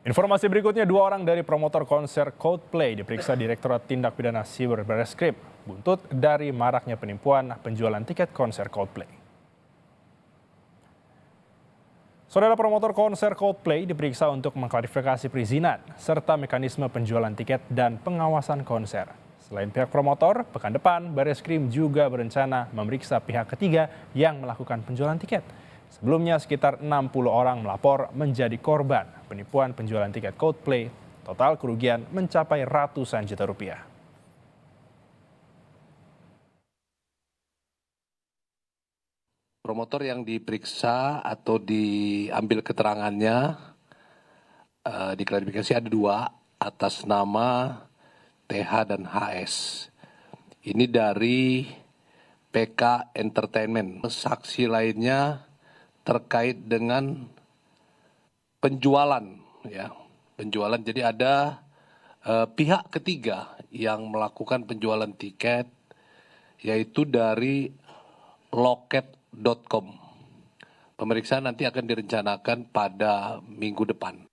Informasi berikutnya, 2 orang dari promotor konser Coldplay diperiksa Direktorat Tindak Pidana Siber Barreskrim buntut dari maraknya penipuan penjualan tiket konser Coldplay. Saudara, promotor konser Coldplay diperiksa untuk mengklarifikasi perizinan serta mekanisme penjualan tiket dan pengawasan konser. Selain pihak promotor, pekan depan Barreskrim juga berencana memeriksa pihak ketiga yang melakukan penjualan tiket. Sebelumnya sekitar 60 orang melapor menjadi korban penipuan penjualan tiket Coldplay. Total kerugian mencapai ratusan juta rupiah. Promotor yang diperiksa atau diambil keterangannya, diklarifikasi ada 2 atas nama TH dan HS. Ini dari PK Entertainment. Saksi lainnya terkait dengan penjualan, ya, penjualan. Jadi ada pihak ketiga yang melakukan penjualan tiket, yaitu dari loket.com. Pemeriksaan nanti akan direncanakan pada minggu depan.